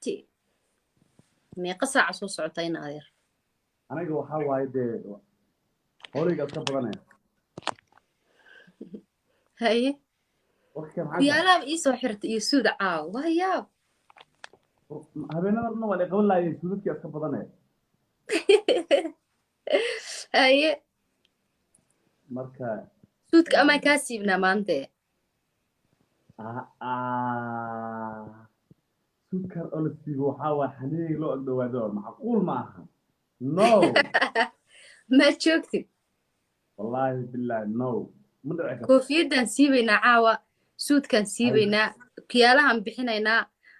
waqti meeqa saaca soo socotayna adeer aniga waxa waaye dee horiga iska badanaya haye waqti kan maxaa kuyaalaaba ii soo xirta iyo suud caaw waa yaab habeenada dhan waa la qaban laayay suudadkii iska badanaya haye marka suudka amaa kaa siibnaa maante suudkan oo la siibo waxaa waa xaniig loo agdhowaado macquul ma aha no ma joogtid wallaahi billahi no ma dhici karto koofiyadaan siibaynaa caawa suudkaan siibaynaa kiyaalahaan bixinaynaa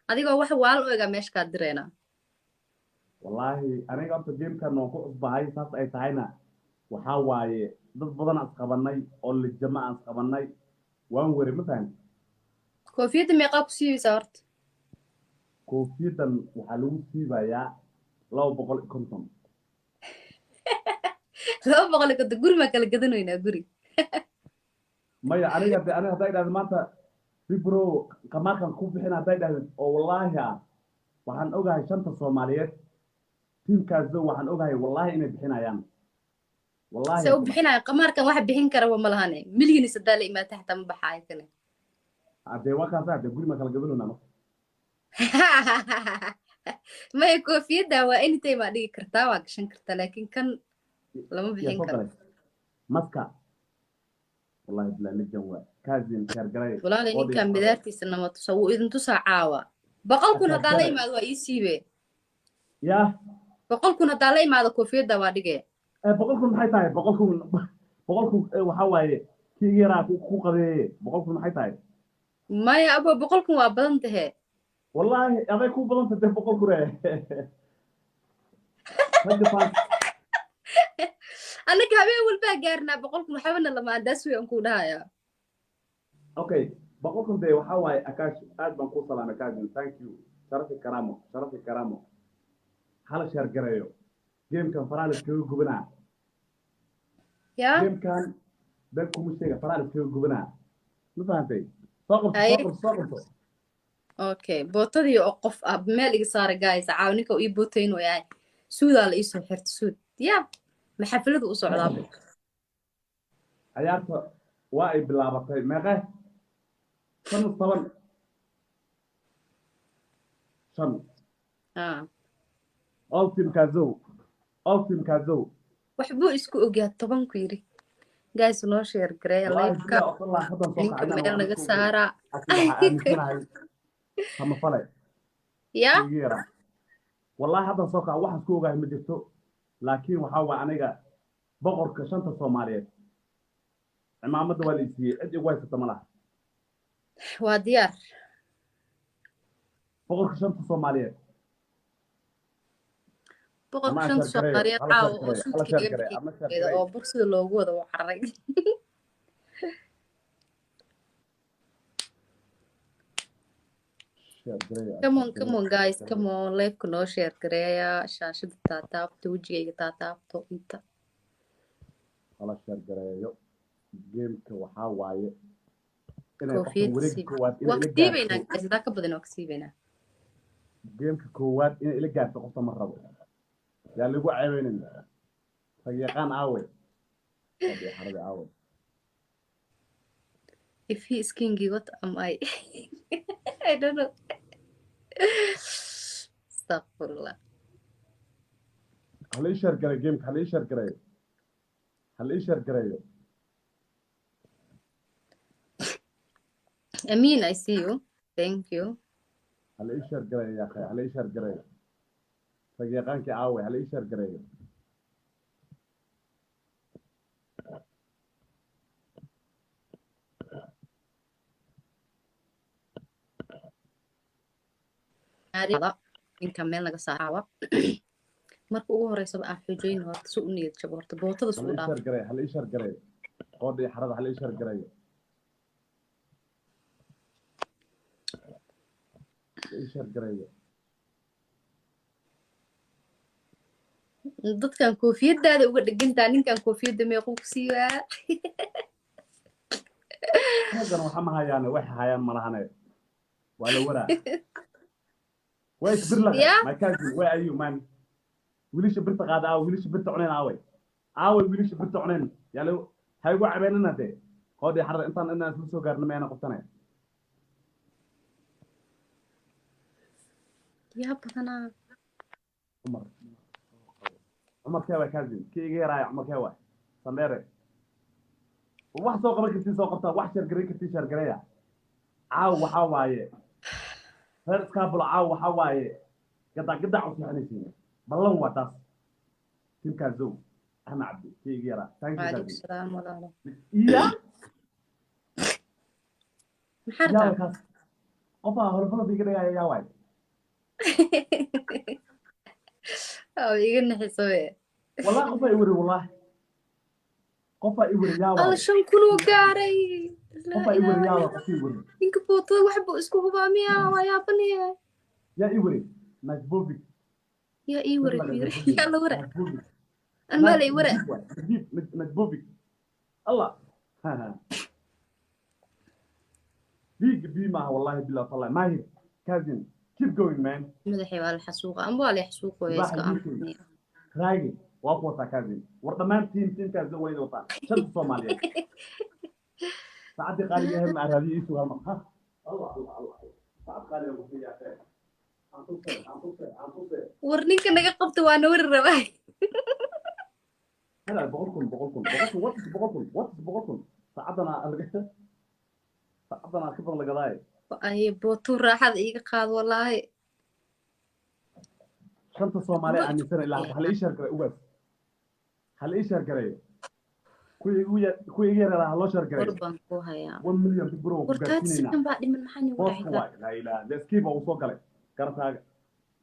adigoo wax waal u egaa meesha kaa direynaa wallaahi aniga horta gamekan waan ku cusbahay saas ay tahayna waxaa waaye dad badan aan isqabanay oo lijama aan isqabanay waan weri ma fahan koofiyadda meeqaa ku siibaysaa horta koofiyadan waxaa lagu siibayaa 250 200 guri maa kala gadanoynaa guri maya aniga hadday idhahdo maanta bibro qamaarkan ku bixin hadday idhahdo oo wallaahi waxaan ogahay shanta Soomaaliyeed tiimkaasoo waxaan ogahay wallaahi inay bixinayaan wallaahi se u bixinaya qamaarkan wax bixin karaba ma lahane milyan sadaa la imaata xataa ma baxaayo kane hadee waa kaasa hadee guri maa kala gadanoynaa marka maya koofiyadda waa anytime aa dhigi kartaa waa gashan kartaa laakiin kan lama bixin karo maska wallahi bilaa nijan waa kaazin kaargaray walaali ninkan midaartiisa nama tusa wuu idin tusaa caawa 100 kun haddaa la imaado waa ii siibe ya 100 kun haddaa la imaado koofiyadda waa dhige 100 kun maxay tahay 100 kun waxaa waaye kii yaraa ku qadeeye 100 kun maxay tahay maya abo 100 kun waa badan tahe wallahi aday ku badan tahay 100 kun annaga habeen walbaa gaarnaa 100 kun waxbana lama andaas wey aan ku dhahayaa okay 100 kun dee waxaa waaye akaash aad baan ku salaamay kaazin thank you sharafi karamo hala sheer gareeyo gamekan faralis kaga gubanaa ya gamekan dan kuma sheega faralis kaga gubanaa ma fahantay soo qabto okay bootadii oo qof ah meel iga saaray guys caaw ninka ii bootayno yahay suudaa la ii soo xirta suud ya ma xafladu u socdaa ciyaarta waa ay bilaabatay meeqe 5 all team kazo waxbuu isku ogyaa 10 ku yiri guys noo share gareeya live-ka ninka meel naga saaraa ama falay ya wallahi hadda soo kac waxaan ku ogahay ma jirto laakiin waxa waa aniga boqorka shanta Soomaaliyeed cimaamada waa la siiyay cid igu haysata ma laha waa diyaar boqorka shanta Soomaaliyeed boqorka shanta Soomaaliyeed caaw oo suudkeeda oo borsida loogu wada wacaray come on guys come on live ku noo share gareeya shaashada taataabto wejigayga taataabto inta hala share gareeyo gameka waxaa waaye waqtiibaynaa guys daa ka badan waa kasiibaynaa gameka koowaad inay ila gaarto qofta ma rabo yaa lagu ceebeynayna tagyaqaan aawe xarada aawe if he is kingy what am I I don't know astaghfirullah halay share gareeyo gameka halay share gareeyo Amin, I see you. Thank you. halay share gareeyo ya akhay halay share gareeyo tagyaqaankii aawe halay share gareeyo ninka meel naga saarawa marka ugu horeysa aan xoojeyn horta soo u niyad jabo horta bootada soo dhaaf halay share gareeyo qoodii xarada halay share gareeyo dadkan koofiyadaada uga dhegantaa ninkan koofiyada meequu ku siiyaa hadan waxa ma hayaan wax hayaan ma lahane waa la waraa ويش برلغة يا ما كازن وين أيو مان وليش برت قاعد وليش برت عنين عاوي وليش برت عنين يعني هاي وقع بيننا ده هودي حر انت انا سلسو قارن ما انا قبتنا يا بدنا عمر عمر كيوا كازن كي غير عمر كيوا سمير وواحد سوق قبل كنتي سوق قبتها واحد شرقري كنتي شرقرية عاو وحوايه هرس كابل عاو وحوايه قطع وسيحنيسين بالله واتاس تيم كازو انا عبدي كي غير ثانك يو وعليكم كازن السلام ولا يا يا محرتا وكاس قفا هرفنا في كده يا واي أو يقولنا حسوية والله قفا يوري والله قفا يوري يا الله واي شن كلو قاري لا قفا إله يوري يا واي إلا قفا يوري إنك بوطو وحبو اسكو بامية ويا بني يا يوري مجبوبك يا إي ورا تطلع فيري مجبوبك يلا ورا مجبوبك المالي ورا نجيب واي نجيب مجبوبك الله ها ها بي ما والله بالله طلع ما هي كازن keep going man مدحي ولا حسوقة أم ولا حسوق صباح ويسكا اليوتيوب أمني راقي وقوة كازن ورطمان تيم كازن وين وطا شرط الصوماليين ساعات قال لي هم عربي يسوى ها الله الله الله ساعات قال لي ابو يا اخي عن ورنينك نجا قبت وأنا ور الرواي هلا بقولكم ساعدنا كبر لقضاي أي بوطو راحة إيجا قاد والله شنطة صومالية عن سنة إلا هل إيش شركة وبس هل إيش شركة كوي يجرى هلو شركة قربان كوهايا 1 مليون تبرو ورتات وقاسينينا سكن بعد من محني موسكو ورعيكا لا إله بس كيف وصوك لك كرتها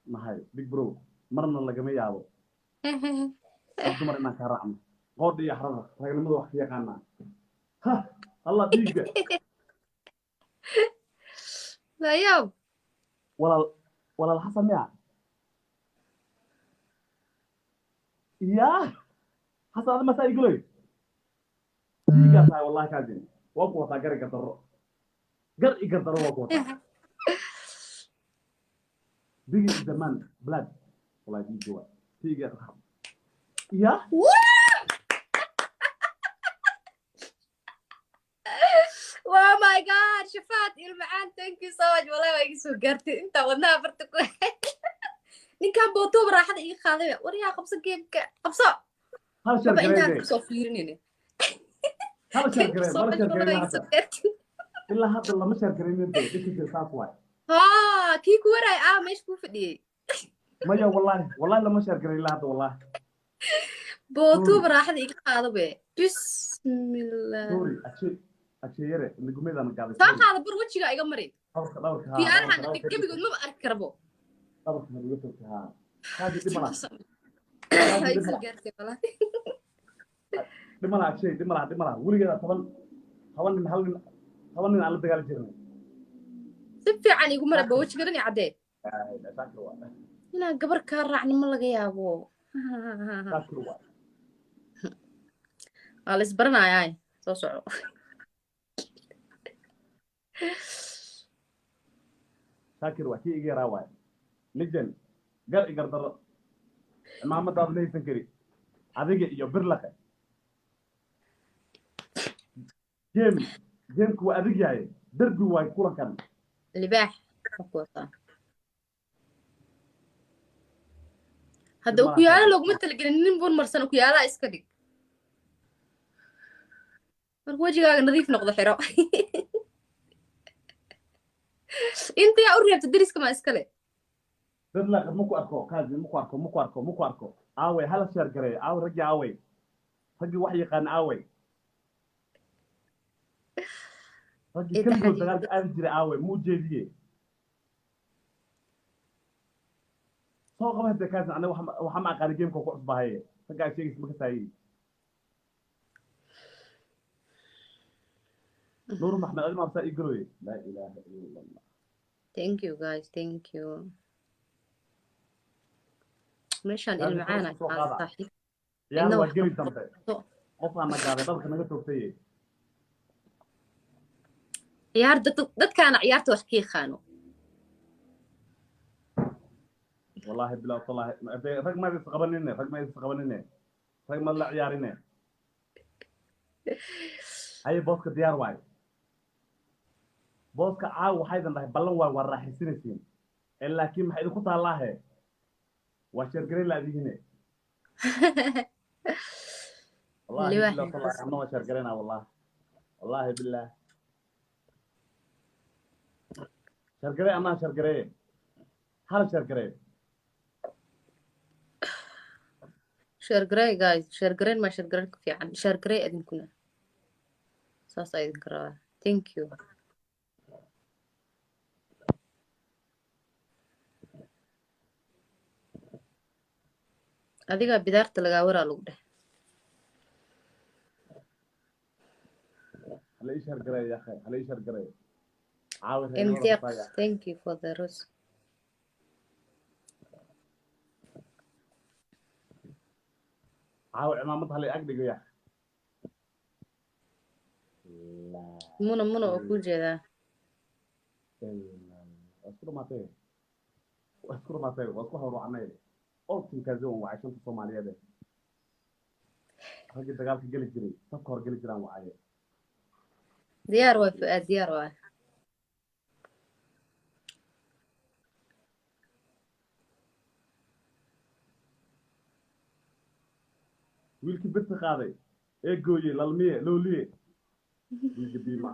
ما هاي بيج برو مرنا لقمي يابو الدمر إنك رعم قاضي يحرر رجل مدو وحكي قانا ها الله ديجا لا يوم ولا الحسن يا حسن هذا مساء يقولي ديجا هاي والله كاجين وقوة قرق قدر قرق قدر وقوة ديجا زمان بلاد والله ديجا ديجا يا واو ماي جاد شفات المعان ثانك يو سو ماتش والله ما يسوى قرتي انت ودناها برتك نين كان بوتو براحة إيه خاذي وريها قبصة جيبك قبصة هل بابا انت شركة هتكسو فيرني هل ثانك يو شركة سو ما ماتش شركة والله ما إلا يسوى هذا قرتي إلا هذا اللي ما شركة إنت ديش في ساقواي ها كيكو وراي مش كوفدي ما يا والله لما شركة إلا هذا والله بوتو براحة إيه خاذي بي بسم الله سوري أشي يرى إن قميض أنا قاعد صح هذا بروتشي قاعد مريض دورك في ها أنا حنا تكبي قول ما أركبه دورك من الوتر ها هذه ما يسوى قرتي والله دي ملا ولي كذا طبعا من هل على الدجال جرني سبي عني يقول مرة بوتش قرني عدي لا شاكروا هنا قبر كارعني ما لقى يا أبو شاكروا على سبرنا ياي سو سو شاكروا كي يجي راواي نجن قردر محمد عبد الله سكري هذيك يبر لك جيمك وأديك جاي دربي واي كورة كان لباح حقوقا هذا وكيالا لو قمت لقينا نبون مرسن وكيالا اسكدك وجهك نظيف نقض حرا انت يا أوريا تدرس كما اسكلي درلك مكو أركو آوي هلا شهر قري آوي رجع آوي رجع وحي قان آوي رجع كل جزء قال أنجري آوي مو جديه سوق ما هذا كان أنا وحما قال جيم كوكو صباحية فقال شيء اسمه كسائي نور محمد أجمع بسائي قروي لا إله إلا الله thank you guys thank you مشان اللي معانا صاحي يا الله جري تمتى قفنا نقابة ضلك نقطة فيه ciyaar dad كان ciyaarta wax kii khaano والله بالله والله رق ما يستقبلني رق ما يستقبلني رق ما لا عيارنا هاي بوسك ديار واي بوسك عاو حيدا الله بلن واي وراح يسنسين إلا كيم حيدا كنت الله وشرقرين لا دي هنا والله بالله لواحد والله أنا وشرقرينا والله والله بالله شرقرين أنا شرقرين هل شرقرين شرقري guys شرقرين ما شرقرين في عن شرقري أدين كنا ساس أيد كرا thank you adiga bidaarta lagaa waraa lagu dheh هل شرقرين يا أخي هل شرقرين عاود هاي امتياز نورة thank you for the rose عاود عمامتها اللي أقدق يا أخي muna oo ku jeedaa أذكر ما تيه وأذكر ما تيه وأذكر هروح عناي أوكي كذون وعشان في الصومالية ده رجل دجال في جلد جري تذكر جلد جرام وعيه diyaar waa fu'aad diyaar waa wiilkii birta qaaday ee gooyey lalmiye lowliye wiilkii biima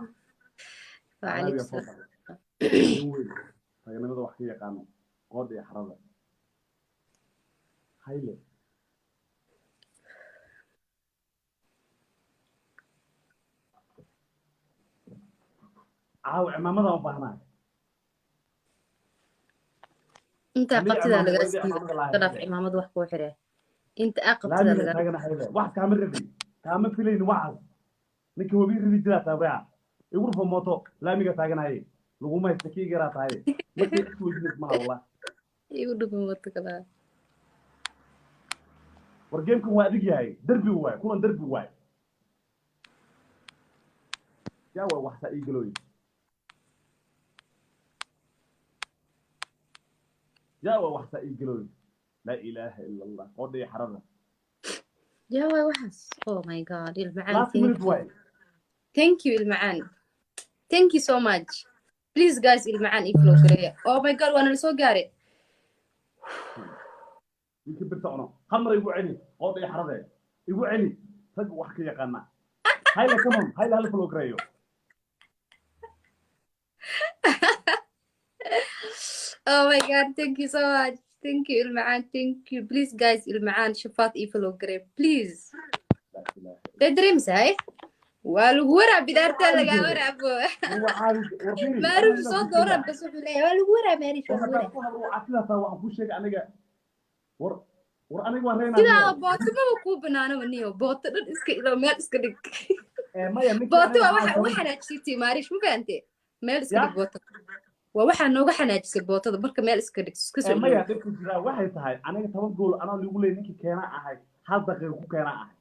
وعليكم soo السلام qaday nin weyn raganimada wax ka yaqaano qoodh iyo xarada hayle caawa cimaamada u baahnaa انت halii قبتدا cimaamad lagaa weydii siiyo cimaamada lahayd qadaf cimaamad wax kuu xiree inta aa qabtada laamiga lagaa taagana hayle wax kaama rabi kaama filayni waxaas ninka wabii ridi jiraa taabrea igu rufo mooto laamiga taaganaye laguma haysta kii garaa tahay markay isku wejinaysa malaha wallah igu dhufan wata kalaa war geemkan waa adig yahay derbi waay kulan derbi waay yaa waa waxsaa ii galooyin yaa waa waxsaa ii galooyin laa ilaaha ila allah qoodha iyo xarada yaa waay waxaas oh my god ilmacaan last minute waay thank you ilmacaan thank you so much please guys ilmacaan ii flow gareeya oh my god waana la soo gaare wiilkii birta cuno hal mar igu celi qoodha iyo xaradee igu celi rag wax ka yaqaana hayla kamon hayla hala flow gareeyo oh my god thank you so much thank you ilmacaan thank you please guys ilmacaan shafaad ii flow garee please laa ilaaha dee dareemsahay waa lagu waraa bidaartaa lagaa waraabo illa allah war fiiri maaruf soo dooran bas wuxuu leeyahay waa lagu waraa maarish waa lagu waraa waxaan ku hadlo casidaas waxaan ku sheegay aniga war aniga waan sidaa reynaa booto maba kuu banaanaba niyo booto dhan iska ilo meel iska dhig maya ninka booto waa waxa uga xanaajisay maarish ma fahante meel iska dhig booto waa waxaa nooga xanaajisay bootada marka meel iska dhig iska soo maya dhibka jiraa waxay tahay aniga 10 gool anaa lagu leeyay ninkii keenaa ahay hal daqiiqo ku keenaa ahay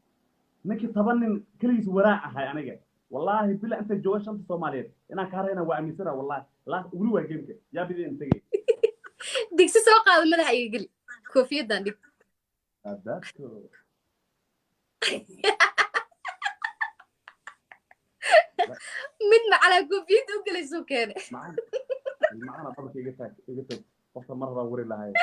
ninkii 10 nin kaligiis waraa ahay aniga wallaahi bila inta jooga shanta Soomaaliyeed inaan ka reena waa aaminsanaa wallaahi la wuri waa geemka yaa bideen tagay digsi soo qaado madaxa iga geli koofiyadan dhig adaato mid macalaa koofiyad u gelayso keene macana barka iga taag qofka mar hore wari lahayd